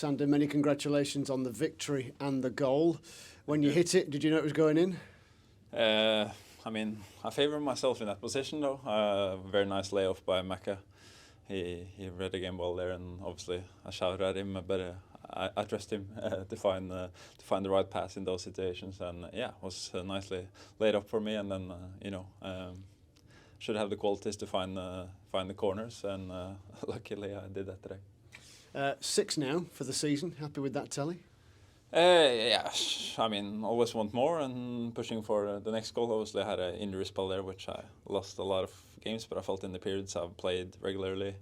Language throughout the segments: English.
Sander, many congratulations on the victory and the goal. When you hit it, did you know it was going in? I mean, I favour myself in that position though. Very nice layoff by Macca. He read the game well there, and obviously I shouted at him, but I trust him to find the right pass in those situations, and yeah, it was nicely laid up for me, and then should have the qualities to find the corners, and luckily I did that today. 6 now for the season. Happy with that tally? Yeah, I mean, always want more and pushing for the next goal. Obviously, I had an injury spell there, which I lost a lot of games, but I felt in the periods I've played regularly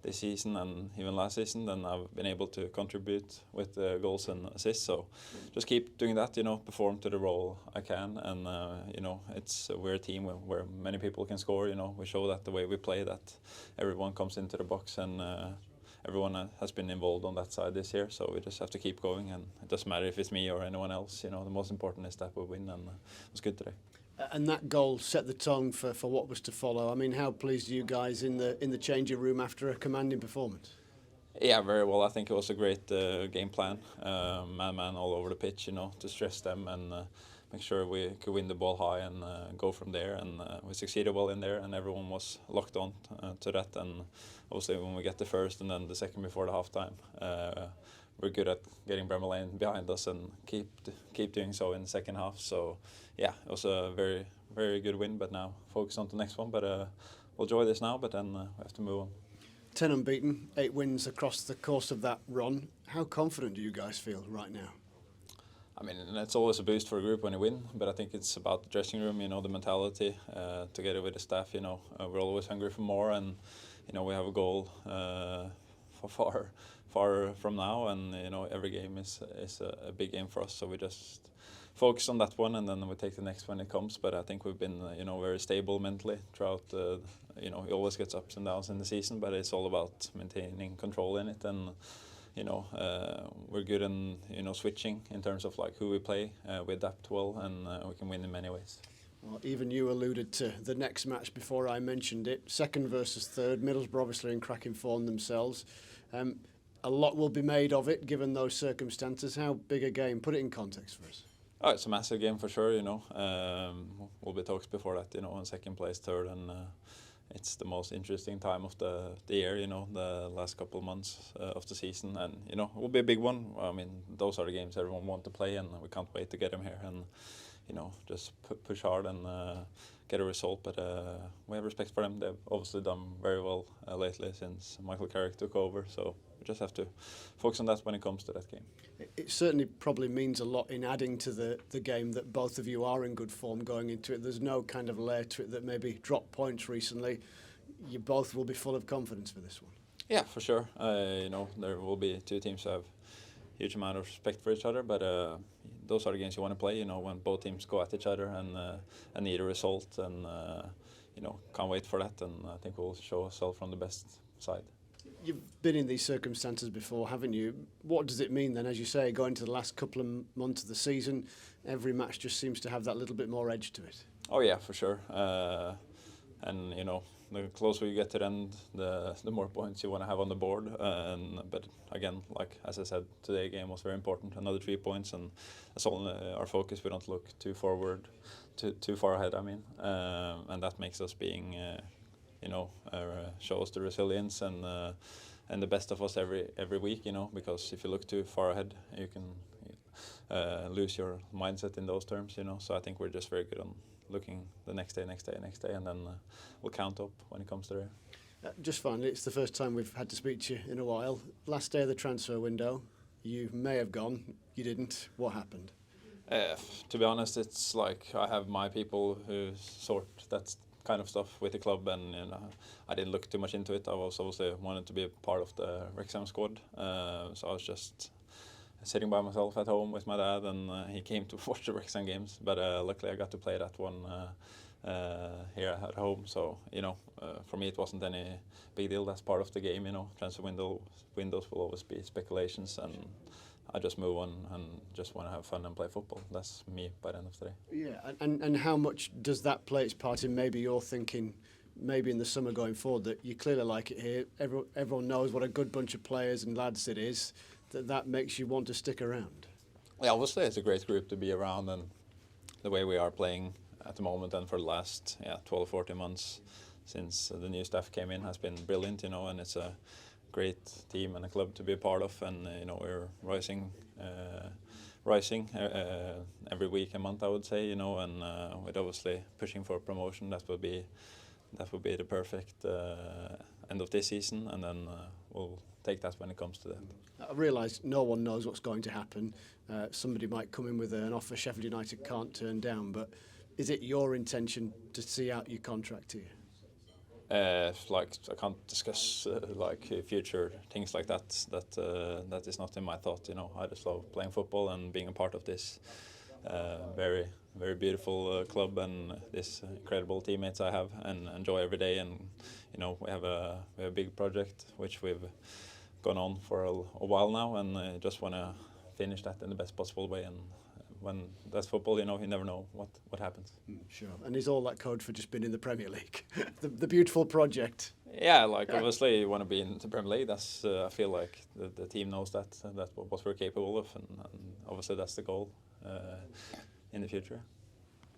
this season and even last season, then I've been able to contribute with goals and assists. So just keep doing that, perform to the role I can, and we're a team where many people can score. We show that the way we play, that everyone comes into the box, and everyone has been involved on that side this year, so we just have to keep going, and it doesn't matter if it's me or anyone else. The most important is that we win, and it was good today. And that goal set the tone for what was to follow. I mean, how pleased are you guys in the changing room after a commanding performance? Yeah, very well. I think it was a great game plan, man all over the pitch, to stress them and make sure we could win the ball high and go from there. And we succeeded well in there, and everyone was locked on to that. And obviously, when we get the first and then the second before the halftime, we're good at getting Bremer Lane behind us and keep doing so in the second half. So yeah, it was a very, very good win. But now focus on the next one. But we'll enjoy this now. But then we have to move on. 10 unbeaten, 8 wins across the course of that run. How confident do you guys feel right now? I mean, it's always a boost for a group when you win, but I think it's about the dressing room, the mentality, together with the staff. We're always hungry for more, and we have a goal for far from now, and every game is a big game for us. So we just focus on that one, and then we take the next when it comes. But I think we've been very stable mentally throughout. It always gets ups and downs in the season, but it's all about maintaining control in it, and we're good in switching in terms of like who we play. We adapt well, and we can win in many ways. Well, even you alluded to the next match before I mentioned it. Second versus third. Middlesbrough obviously in cracking form themselves. A lot will be made of it given those circumstances. How big a game? Put it in context for us. Oh, it's a massive game for sure. We'll be talks before that. On second place, third, and it's the most interesting time of the year. The last couple of months of the season, and it will be a big one. I mean, those are the games everyone wants to play, and we can't wait to get them here and just push hard and get a result. But we have respect for them. They've obviously done very well lately since Michael Carrick took over. So we just have to focus on that when it comes to that game. It certainly probably means a lot in adding to the game that both of you are in good form going into it. There's no kind of layer to it that maybe dropped points recently. You both will be full of confidence for this one. Yeah, for sure. There will be two teams who have huge amount of respect for each other, but those are the games you want to play. When both teams go at each other and need a result, and can't wait for that. And I think we'll show ourselves from the best side. You've been in these circumstances before, haven't you? What does it mean then, as you say, going to the last couple of months of the season, every match just seems to have that little bit more edge to it? Oh yeah, for sure. And the closer you get to the end, the more points you want to have on the board. But again, like as I said, today's game was very important. Another 3 points, and that's all our focus. We don't look too forward, too far ahead. I mean, and that makes us being. Shows the resilience and the best of us every week. Because if you look too far ahead, you can lose your mindset in those terms. So I think we're just very good on looking the next day, and then we'll count up when it comes to there. Just finally, it's the first time we've had to speak to you in a while. Last day of the transfer window, you may have gone, you didn't. What happened? To be honest, it's like I have my people who sort that kind of stuff with the club, and I didn't look too much into it. I was obviously wanted to be a part of the Wrexham squad, so I was just sitting by myself at home with my dad, and he came to watch the Wrexham games. But luckily, I got to play that one here at home. So for me, it wasn't any big deal. That's part of the game. Transfer windows will always be speculations, and I just move on and just want to have fun and play football. That's me by the end of the day. Yeah, and how much does that play its part in maybe you're thinking, maybe in the summer going forward, that you clearly like it here, everyone knows what a good bunch of players and lads it is, that makes you want to stick around. Yeah, obviously it's a great group to be around, and the way we are playing at the moment and for the last 12, 14 months since the new staff came in has been brilliant, you know, and it's a great team and a club to be a part of, and you know, we're rising every week and month, I would say, you know, and with obviously pushing for promotion, that would be the perfect end of this season, and then we'll take that when it comes to that. I realise no one knows what's going to happen. Somebody might come in with an offer Sheffield United can't turn down, but is it your intention to see out your contract here? Like, I can't discuss like future things like that. That is not in my thought. You know, I just love playing football and being a part of this very, very beautiful club and this incredible teammates I have, and enjoy every day. And you know, we have a big project which we've gone on for a while now, and just want to finish that in the best possible way. And when that's football, you know, you never know what happens. Sure. And is all that code for just being in the Premier League? the beautiful project. Yeah, like obviously you want to be in the Premier League. That's I feel like the team knows that, and that's what we're capable of, and obviously that's the goal in the future.